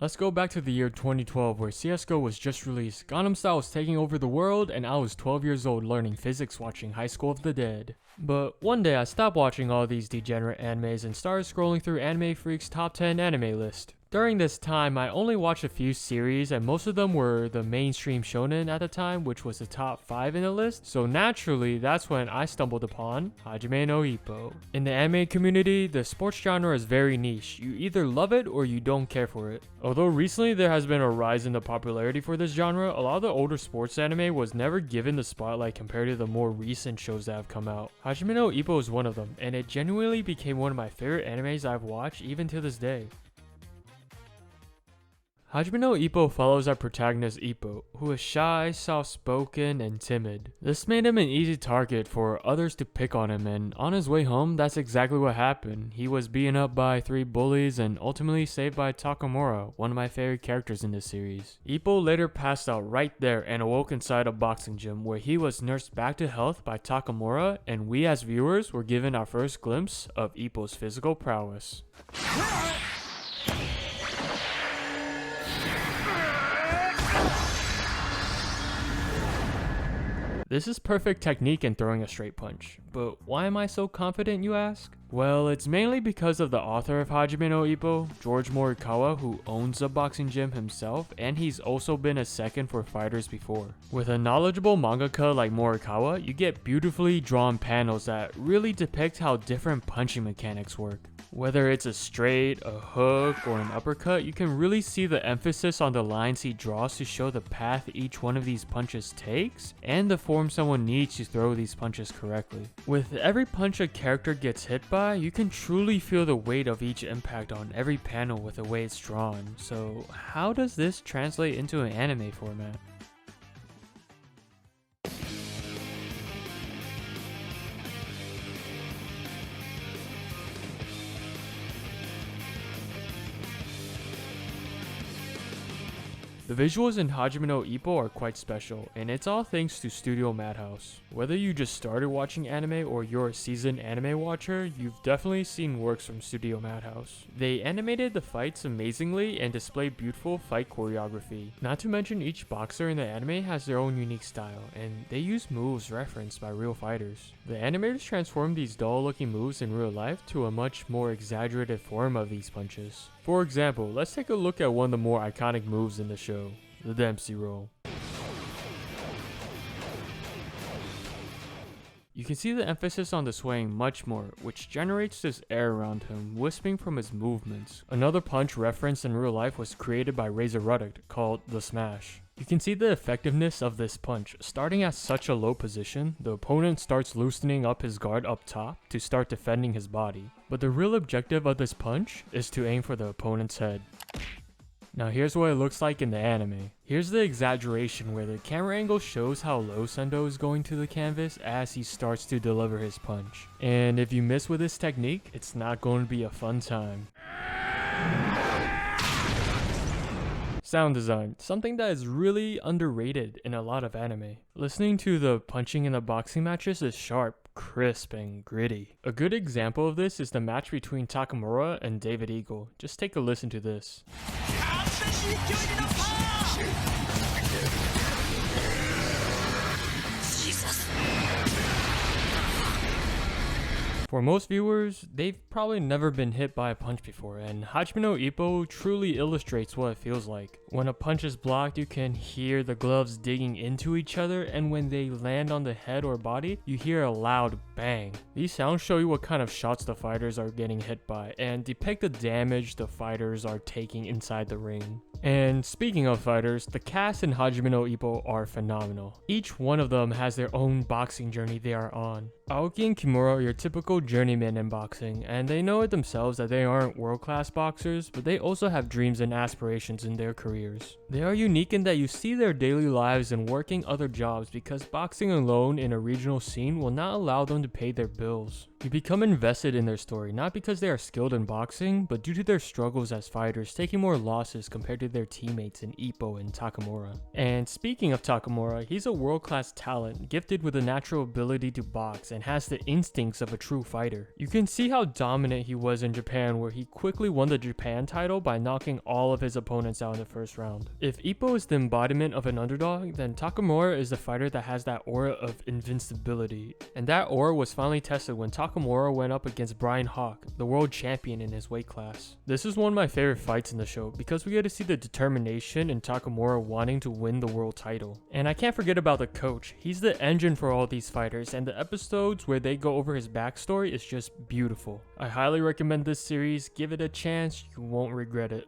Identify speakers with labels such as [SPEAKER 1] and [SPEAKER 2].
[SPEAKER 1] Let's go back to the year 2012 where CSGO was just released, Gangnam Style was taking over the world, and I was 12 years old learning physics watching High School of the Dead. But one day I stopped watching all these degenerate animes and started scrolling through Anime Freak's top 10 anime list. During this time, I only watched a few series and most of them were the mainstream shonen at the time, which was the top 5 in the list, so naturally that's when I stumbled upon Hajime no Ippo. In the anime community, the sports genre is very niche. You either love it or you don't care for it. Although recently there has been a rise in the popularity for this genre, a lot of the older sports anime was never given the spotlight compared to the more recent shows that have come out. Hajime no Ippo is one of them, and it genuinely became one of my favorite animes I've watched even to this day. Hajime no Ippo follows our protagonist Ippo, who is shy, soft-spoken, and timid. This made him an easy target for others to pick on him, and on his way home, that's exactly what happened. He was beaten up by 3 bullies and ultimately saved by Takamura, one of my favorite characters in this series. Ippo later passed out right there and awoke inside a boxing gym where he was nursed back to health by Takamura, and we as viewers were given our first glimpse of Ippo's physical prowess. This is perfect technique in throwing a straight punch, but why am I so confident, you ask? Well, it's mainly because of the author of Hajime no Ippo, George Morikawa, who owns a boxing gym himself, and he's also been a second for fighters before. With a knowledgeable mangaka like Morikawa, you get beautifully drawn panels that really depict how different punching mechanics work. Whether it's a straight, a hook, or an uppercut, you can really see the emphasis on the lines he draws to show the path each one of these punches takes, and the form someone needs to throw these punches correctly. With every punch a character gets hit by, you can truly feel the weight of each impact on every panel with the way it's drawn. So how does this translate into an anime format? The visuals in Hajime no Ippo are quite special, and it's all thanks to Studio Madhouse. Whether you just started watching anime or you're a seasoned anime watcher, you've definitely seen works from Studio Madhouse. They animated the fights amazingly and displayed beautiful fight choreography. Not to mention each boxer in the anime has their own unique style, and they use moves referenced by real fighters. The animators transformed these dull-looking moves in real life to a much more exaggerated form of these punches. For example, let's take a look at one of the more iconic moves in the show, the Dempsey roll. You can see the emphasis on the swaying much more, which generates this air around him, wisping from his movements. Another punch referenced in real life was created by Razor Ruddock, called the Smash. You can see the effectiveness of this punch. Starting at such a low position, the opponent starts loosening up his guard up top to start defending his body. But the real objective of this punch is to aim for the opponent's head. Now here's what it looks like in the anime. Here's the exaggeration where the camera angle shows how low Sendo is going to the canvas as he starts to deliver his punch. And if you miss with this technique, it's not going to be a fun time. Sound design, something that is really underrated in a lot of anime. Listening to the punching in the boxing matches is sharp, crisp, and gritty. A good example of this is the match between Takamura and David Eagle. Just take a listen to this. For most viewers, they've probably never been hit by a punch before, and Hajime no Ippo truly illustrates what it feels like. When a punch is blocked, you can hear the gloves digging into each other, and when they land on the head or body, you hear a loud bang. These sounds show you what kind of shots the fighters are getting hit by, and depict the damage the fighters are taking inside the ring. And speaking of fighters, the cast in Hajime no Ippo are phenomenal. Each one of them has their own boxing journey they are on. Aoki and Kimura are your typical journeymen in boxing, and they know it themselves that they aren't world-class boxers, but they also have dreams and aspirations in their career. careers. They are unique in that you see their daily lives and working other jobs because boxing alone in a regional scene will not allow them to pay their bills. You become invested in their story not because they are skilled in boxing, but due to their struggles as fighters, taking more losses compared to their teammates in Ippo and Takamura. And speaking of Takamura, he's a world-class talent, gifted with a natural ability to box and has the instincts of a true fighter. You can see how dominant he was in Japan, where he quickly won the Japan title by knocking all of his opponents out in the first round. If Ippo is the embodiment of an underdog, then Takamura is the fighter that has that aura of invincibility. And that aura was finally tested when Takamura went up against Brian Hawk, the world champion in his weight class. This is one of my favorite fights in the show because we get to see the determination in Takamura wanting to win the world title. And I can't forget about the coach. He's the engine for all these fighters, and the episodes where they go over his backstory is just beautiful. I highly recommend this series. Give it a chance, you won't regret it.